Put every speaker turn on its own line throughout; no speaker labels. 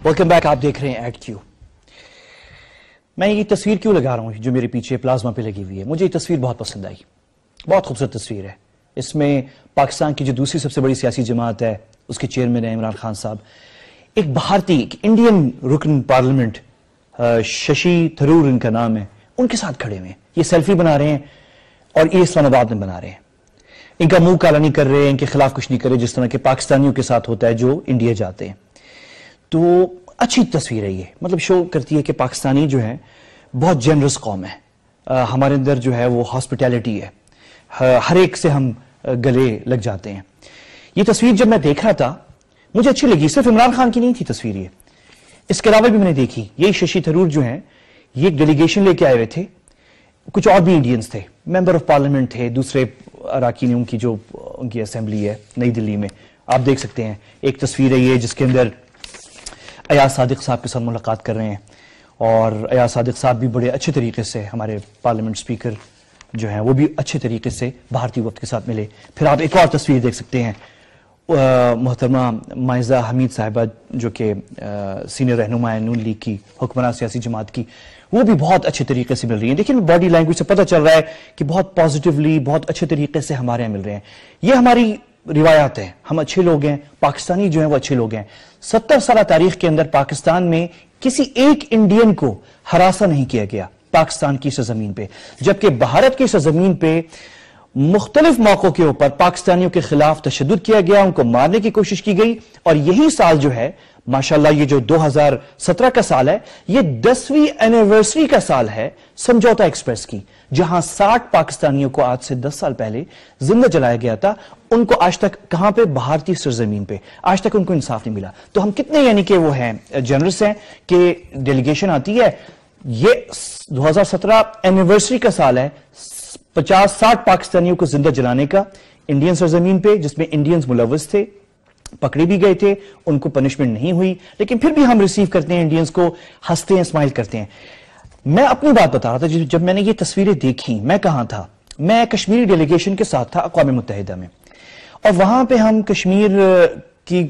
Welcome back. آپ دیکھ رہے ہیں ایڈ کیو. میں یہ تصویر کیوں لگا رہا ہوں جو میرے پیچھے پلازما پہ لگی ہوئی ہے؟ مجھے یہ تصویر بہت پسند آئی. بہت خوبصورت تصویر ہے. اس میں پاکستان کی جو دوسری سب سے بڑی سیاسی جماعت ہے اس کے چیئرمین ہیں عمران خان صاحب، ایک بھارتی ایک انڈین رکن پارلیمنٹ ششی تھرور ان کا نام ہے، ان کے ساتھ کھڑے ہوئے ہیں. یہ سیلفی بنا رہے ہیں اور یہ اسلام آباد میں بنا رہے ہیں. ان کا منہ کالا نہیں کر رہے، ان کے خلاف کچھ نہیں کر رہے، جس طرح کے پاکستانیوں کے ساتھ ہوتا ہے جو انڈیا جاتے ہیں. تو اچھی تصویر ہے یہ، مطلب شو کرتی ہے کہ پاکستانی جو ہے بہت جنرس قوم ہے. ہمارے اندر جو ہے وہ ہاسپٹیلٹی ہے، ہر ایک سے ہم گلے لگ جاتے ہیں. یہ تصویر جب میں دیکھ رہا تھا مجھے اچھی لگی. صرف عمران خان کی نہیں تھی تصویر، یہ اس کے علاوہ بھی میں نے دیکھی. یہ ششی تھرور جو ہیں یہ ایک ڈیلیگیشن لے کے آئے ہوئے تھے. کچھ اور بھی انڈینز تھے، ممبر آف پارلیمنٹ تھے، دوسرے اراکین ان کی جو ان کی اسمبلی ہے نئی دلی میں. آپ دیکھ سکتے ہیں ایک تصویر ہے یہ جس کے اندر ایاز صادق صاحب کے ساتھ ملاقات کر رہے ہیں، اور ایاز صادق صاحب بھی بڑے اچھے طریقے سے ہمارے پارلیمنٹ سپیکر جو ہیں وہ بھی اچھے طریقے سے بھارتی وفد کے ساتھ ملے. پھر آپ ایک اور تصویر دیکھ سکتے ہیں، محترمہ مائزہ حمید صاحبہ جو کہ سینئر رہنما ہیں نون لیگ کی، حکمراں سیاسی جماعت کی، وہ بھی بہت اچھے طریقے سے مل رہی ہیں. دیکھیں باڈی لینگویج سے پتہ چل رہا ہے کہ بہت پازیٹیولی بہت اچھے طریقے سے ہمارے یہاں مل رہے ہیں. یہ ہماری روایات ہیں، ہم اچھے لوگ ہیں، پاکستانی جو ہیں وہ اچھے لوگ ہیں. 70 سالہ تاریخ کے اندر پاکستان میں کسی ایک انڈین کو ہراساں نہیں کیا گیا پاکستان کی سرزمین پہ، جبکہ بھارت کی سرزمین پہ مختلف موقعوں کے اوپر پاکستانیوں کے خلاف تشدد کیا گیا، ان کو مارنے کی کوشش کی گئی. اور یہی سال جو ہے ماشاءاللہ یہ جو 2017 کا سال ہے یہ 10ویں اینیورسری کا سال ہے سمجھوتا ایکسپریس کی، جہاں 60 پاکستانیوں کو آج سے 10 سال پہلے زندہ جلایا گیا تھا. ان کو آج تک کہاں پہ؟ بھارتی سرزمین پہ آج تک ان کو انصاف نہیں ملا. تو ہم کتنے یعنی کہ وہ ہیں جنرس ہیں کہ ڈیلیگیشن آتی ہے. یہ 2017 اینیورسری کا سال ہے 50-60 پاکستانیوں کو زندہ جلانے کا انڈین سرزمین پہ، جس میں انڈینز ملوث تھے، پکڑے بھی گئے تھے، ان کو پنشمنٹ نہیں ہوئی، لیکن پھر بھی ہم ریسیو کرتے ہیں انڈینز کو، ہنستے ہیں، اسمائل کرتے ہیں. میں اپنی بات بتا رہا تھا جب میں نے یہ تصویریں دیکھی. میں کہاں تھا؟ میں کشمیری ڈیلیگیشن کے ساتھ تھا اقوام متحدہ میں، اور وہاں پہ ہم کشمیر کی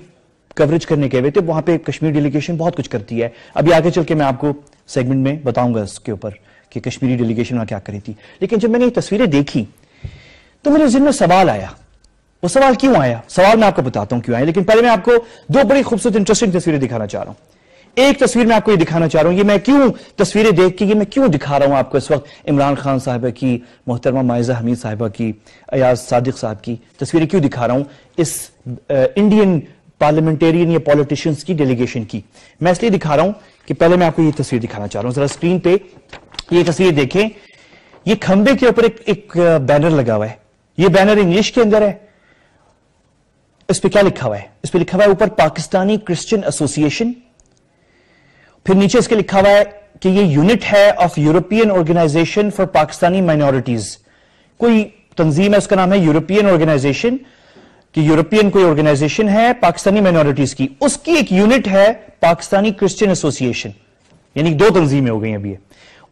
کوریج کرنے گئے ہوئے تھے. وہاں پہ کشمیر ڈیلیگیشن بہت کچھ کرتی ہے. ابھی آگے چل کے میں آپ کو سیگمنٹ میں بتاؤں گا اس کے اوپر کہ کشمیری ڈیلیگیشن وہاں کیا کری تھی. لیکن جب میں نے یہ تصویریں دیکھی تو میرے ذہن میں سوال آیا. وہ سوال کیوں آیا؟ سوال میں آپ کو بتاتا ہوں کیوں آیا، لیکن پہلے میں آپ کو دو بڑی خوبصورت انٹرسٹنگ تصویریں دکھانا چاہ رہا ہوں. ایک تصویر میں آپ کو یہ دکھانا چاہ رہا ہوں، یہ میں کیوں تصویریں دیکھ کے یہ میں کیوں دکھا رہا ہوں آپ کو اس وقت عمران خان صاحبہ کی، محترمہ مائزہ حمید صاحبہ کی، ایاز صادق صاحب کی تصویریں کیوں دکھا رہا ہوں اس انڈین پارلیمنٹیرین یا پولیٹیشنز کی ڈیلیگیشن کی. میں اس لیے دکھا رہا ہوں کہ پہلے میں آپ کو یہ تصویر دکھانا چاہ رہا ہوں. ذرا اسکرین پہ یہ تصویر دیکھیں. یہ کھمبے کے اوپر ایک بینر لگا ہوا ہے. یہ بینر انگلش کے اندر ہے. اس پہ کیا لکھا ہوا ہے؟ اس پہ لکھا ہوا ہے اوپر پاکستانی کرسچن ایسوسی ایشن. پھر نیچے اس کے لکھا ہوا ہے کہ یہ یونٹ ہے of European organisation for Pakistani minorities. کوئی تنظیم ہے، اس کا نام ہے یورپین آرگنائزیشن، کہ یورپین کوئی آرگنائزیشن ہے پاکستانی مائنورٹیز کی، اس کی ایک یونٹ ہے پاکستانی کرسچن ایسوسی ایشن. یعنی 2 تنظیمیں ہو گئی ابھی.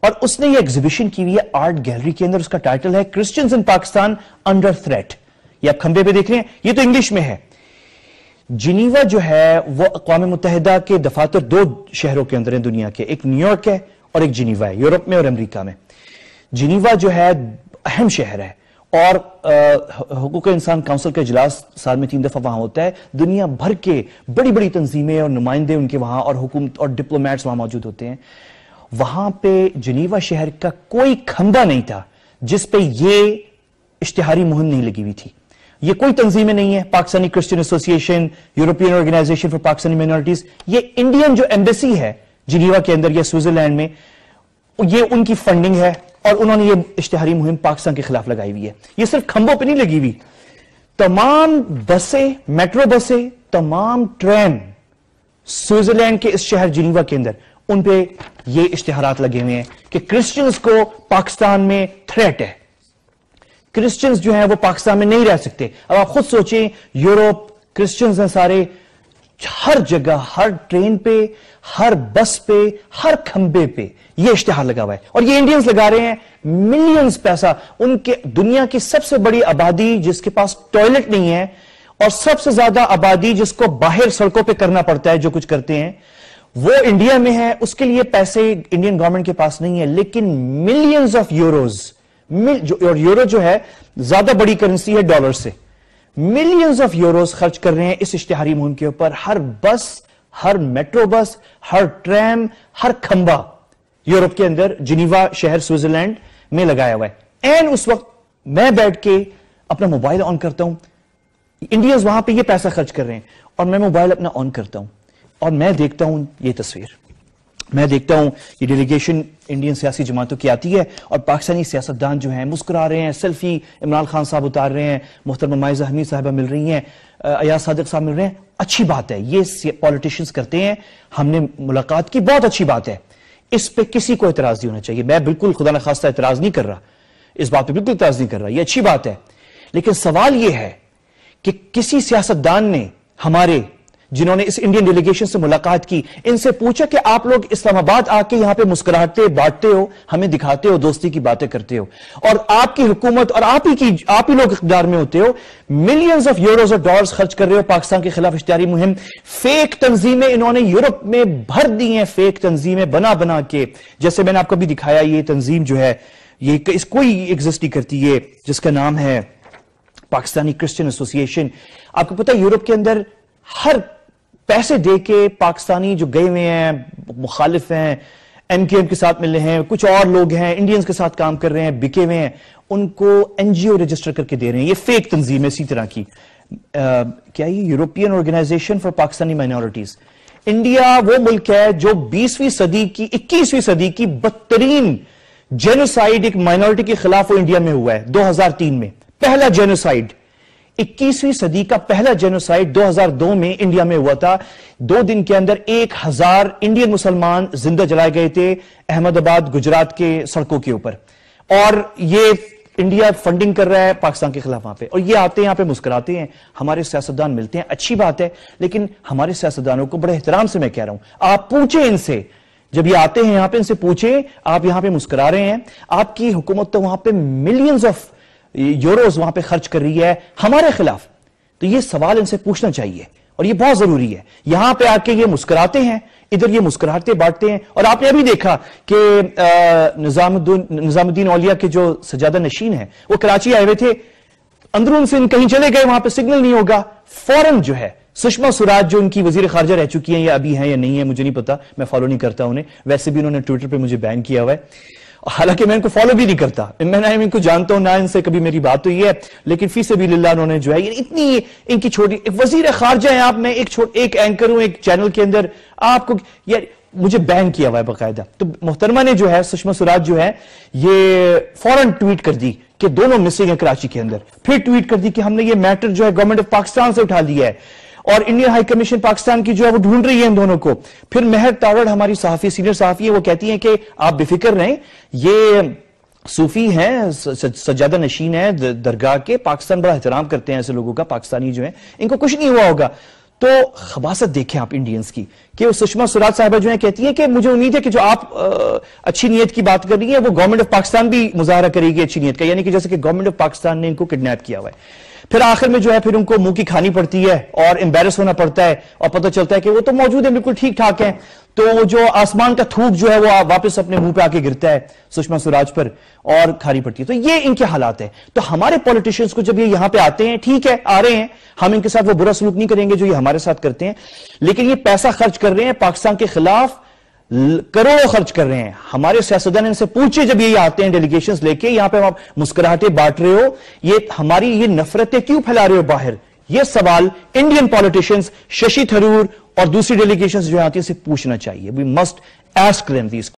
اور اس نے یہ ایگزیبیشن کی ہوئی ہے آرٹ گیلری کے اندر. اس کا ٹائٹل ہے کرسچنز ان پاکستان انڈر تھریٹ. یہ آپ کھمبے پہ دیکھ رہے ہیں، یہ تو انگلش میں ہے. جنیوا جو ہے وہ اقوام متحدہ کے دفاتر 2 شہروں کے اندر ہیں دنیا کے، ایک نیو یارک ہے اور ایک جنیوا ہے، یورپ میں اور امریکہ میں. جنیوا جو ہے اہم شہر ہے، اور حقوق انسان کونسل کا اجلاس سال میں 3 دفعہ وہاں ہوتا ہے. دنیا بھر کے بڑی بڑی تنظیمیں اور نمائندے ان کے وہاں، اور حکومت اور ڈپلومیٹس وہاں موجود ہوتے ہیں. وہاں پہ جنیوا شہر کا کوئی کھمبا نہیں تھا جس پہ یہ اشتہاری مہم نہیں لگی ہوئی تھی. یہ کوئی تنظیمیں نہیں ہے، Pakistani Christian association, European organisation for Pakistani minorities. یہ انڈین جو ایمبیسی ہے جنیوا کے اندر یا سوئٹزرلینڈ میں، یہ ان کی فنڈنگ ہے، اور انہوں نے یہ اشتہاری مہم پاکستان کے خلاف لگائی ہوئی ہے. یہ صرف کھمبوں پہ نہیں لگی ہوئی، تمام بسیں، میٹرو بسیں، تمام ٹرین سوئٹزرلینڈ کے اس شہر جنیوا کے اندر، ان پہ یہ اشتہارات لگے ہوئے ہیں کہ کرسچنز کو پاکستان میں تھریٹ ہے، کرسچنز جو ہیں وہ پاکستان میں نہیں رہ سکتے. اب آپ خود سوچیں، یورپ کرسچنز ہیں سارے، ہر جگہ، ہر ٹرین پہ، ہر بس پہ، ہر کھمبے پہ یہ اشتہار لگا ہوا ہے. اور یہ انڈینز لگا رہے ہیں ملینز پیسہ. ان کے دنیا کی سب سے بڑی آبادی جس کے پاس ٹوائلٹ نہیں ہے، اور سب سے زیادہ آبادی جس کو باہر سڑکوں پہ کرنا پڑتا ہے جو کچھ کرتے ہیں، وہ انڈیا میں ہے، اس کے لیے پیسے انڈین گورنمنٹ کے پاس نہیں ہے، لیکن ملینز آف یوروز، اور یورو جو ہے زیادہ بڑی کرنسی ہے ڈالر سے، ملینز آف یوروز خرچ کر رہے ہیں اس اشتہاری مہم کے اوپر. ہر بس، ہر میٹرو بس، ہر ٹریم، ہر کھمبا یورپ کے اندر جنیوا شہر سوئٹزرلینڈ میں لگایا ہوا ہے. اینڈ اس وقت میں بیٹھ کے اپنا موبائل آن کرتا ہوں، انڈینز وہاں پہ یہ پیسہ خرچ کر رہے ہیں، اور میں موبائل اپنا آن کرتا ہوں اور میں دیکھتا ہوں یہ تصویر، میں دیکھتا ہوں یہ ڈیلیگیشن انڈین سیاسی جماعتوں کی آتی ہے اور پاکستانی سیاستدان جو ہیں مسکرا رہے ہیں، سیلفی عمران خان صاحب اتار رہے ہیں، محترمہ مائزہ حمید صاحبہ مل رہی ہیں، ایاز صادق صاحب مل رہے ہیں. اچھی بات ہے، یہ پولیٹیشنز کرتے ہیں، ہم نے ملاقات کی، بہت اچھی بات ہے، اس پہ کسی کو اعتراض نہیں ہونا چاہیے. میں بالکل خدا نخواستہ اعتراض نہیں کر رہا، اس بات پہ بالکل اعتراض نہیں کر رہا، یہ اچھی بات ہے. لیکن سوال یہ ہے کہ کسی سیاستدان نے ہمارے جنہوں نے اس انڈین ڈیلیگیشن سے ملاقات کی، ان سے پوچھا کہ آپ لوگ اسلام آباد آ کے یہاں پہ مسکراتے بانٹتے ہو، ہمیں دکھاتے ہو، دوستی کی باتیں کرتے ہو، اور آپ کی حکومت اور آپ ہی لوگ اقتدار میں ہوتے ہو، ملینز آف یوروز اور ڈالرز خرچ کر رہے ہو پاکستان کے خلاف اشتہاری مہم. فیک تنظیمیں انہوں نے یورپ میں بھر دی ہیں، فیک تنظیمیں بنا کے، جیسے میں نے آپ کو بھی دکھایا، یہ تنظیم جو ہے یہ اس کوئی ایگزسٹ نہیں کرتی، یہ جس کا نام ہے پاکستانی کرسچن ایسوسی ایشن. آپ کو پتہ ہے یورپ کے اندر ہر پیسے دے کے پاکستانی جو گئے ہوئے ہیں، مخالف ہیں، ایم کیو ایم کے ساتھ مل رہے ہیں، کچھ اور لوگ ہیں انڈینز کے ساتھ کام کر رہے ہیں، بکے ہوئے ہیں، ان کو این جی او رجسٹر کر کے دے رہے ہیں. یہ فیک تنظیم ہے اسی طرح کی. کیا یہ European organisation for Pakistani minorities. India وہ ملک ہے جو 21ویں صدی کی بدترین جینوسائیڈ ایک مائنورٹی کے خلاف وہ انڈیا میں ہوا ہے 2003 میں. پہلا جینوسائیڈ، 21ویں صدی کا پہلا جینوسائیڈ 2002 میں انڈیا میں ہوا تھا. 2 دن کے اندر 1000 انڈین مسلمان زندہ جلائے گئے تھے احمد آباد گجرات کے سڑکوں کے اوپر. اور یہ انڈیا فنڈنگ کر رہا ہے پاکستان کے خلاف وہاں پہ، اور یہ آتے ہیں یہاں پہ مسکراتے ہیں، ہمارے سیاستدان ملتے ہیں، اچھی بات ہے. لیکن ہمارے سیاستدانوں کو بڑے احترام سے میں کہہ رہا ہوں، آپ پوچھیں ان سے، جب یہ آتے ہیں یہاں پہ ان سے پوچھیں، آپ یہاں پہ مسکرا رہے ہیں، آپ کی حکومت تو وہاں پہ ملینز آف یوروز وہاں پہ خرچ کر رہی ہے ہمارے خلاف. تو یہ سوال ان سے پوچھنا چاہیے اور یہ بہت ضروری ہے. یہاں پہ آ کے یہ مسکراتے ہیں، ادھر یہ مسکراتے بانٹتے ہیں. اور آپ نے ابھی دیکھا کہ نظام الدین اولیاء کے جو سجادہ نشین ہیں وہ کراچی آئے ہوئے تھے، اندرون سے کہیں چلے گئے، وہاں پہ سگنل نہیں ہوگا، فوراً جو ہے سشما سوراج جو ان کی وزیر خارجہ رہ چکی ہیں یا ابھی ہیں یا نہیں ہے مجھے نہیں پتا، میں فالو نہیں کرتا انہیں، ویسے بھی انہوں نے ٹویٹر پہ مجھے بین کیا ہوا ہے، حالانکہ میں ان کو فالو بھی نہیں کرتا، میں نہ ان کو جانتا ہوں نہ ان سے کبھی میری بات ہوئی ہے، لیکن فی سبیل اللہ انہوں نے جو ہے اتنی ان کی چھوٹی ایک وزیر خارجہ ہیں آپ، میں ایک اینکر ہوں ایک چینل کے اندر، آپ کو یار مجھے بین کیا ہوا ہے باقاعدہ. تو محترمہ نے جو ہے سشما سوراج جو ہے یہ فوراً ٹویٹ کر دی کہ دونوں مسنگ ہیں کراچی کے اندر، پھر ٹویٹ کر دی کہ ہم نے یہ میٹر جو ہے گورنمنٹ آف پاکستان سے اٹھا لیا ہے اور انڈین ہائی کمیشن پاکستان کی جو ہے وہ ڈھونڈ رہی ہے ان دونوں کو. پھر مہر تاوڑ ہماری صحافی سینئر صحافی ہے، وہ کہتی ہیں کہ آپ بے فکر رہیں، یہ صوفی ہیں، سجادہ نشین ہیں درگاہ کے، پاکستان بڑا احترام کرتے ہیں ایسے لوگوں کا، پاکستانی جو ہیں ان کو کچھ نہیں ہوا ہوگا. تو خباثت دیکھیں آپ انڈینز کی کہ وہ سشما سوراج صاحبہ جو ہیں کہتی ہیں کہ مجھے امید ہے کہ جو آپ اچھی نیت کی بات کر رہی ہیں وہ گورنمنٹ آف پاکستان بھی مظاہرہ کرے گی اچھی نیت کا، یعنی کہ جیسے کہ گورنمنٹ آف پاکستان نے ان کو کڈنیپ کیا ہوا ہے. پھر آخر میں جو ہے پھر ان کو منہ کی کھانی پڑتی ہے اور امبیرس ہونا پڑتا ہے اور پتہ چلتا ہے کہ وہ تو موجود ہیں، بالکل ٹھیک ٹھاک ہیں، تو وہ جو آسمان کا تھوک جو ہے وہ واپس اپنے منہ پہ آ کے گرتا ہے سشما سوراج پر اور کھانی پڑتی ہے. تو یہ ان کے حالات ہیں. تو ہمارے پولیٹیشنز کو جب یہ یہاں پہ آتے ہیں، ٹھیک ہے آ رہے ہیں، ہم ان کے ساتھ وہ برا سلوک نہیں کریں گے جو یہ ہمارے ساتھ کرتے ہیں، لیکن یہ پیسہ خرچ کر رہے ہیں پاکستان کے خلاف، کروڑوں خرچ کر رہے ہیں. ہمارے سیاستدان ان سے پوچھے جب یہ آتے ہیں ڈیلیگیشنز لے کے، یہاں پہ آپ مسکراہٹے بانٹ رہے ہو، یہ ہماری یہ نفرتیں کیوں پھیلا رہے ہو باہر؟ یہ سوال انڈین پولیٹیشنز ششی تھرور اور دوسری ڈیلیگیشنز جو آتی ہیں سے پوچھنا چاہیے. We must ask them these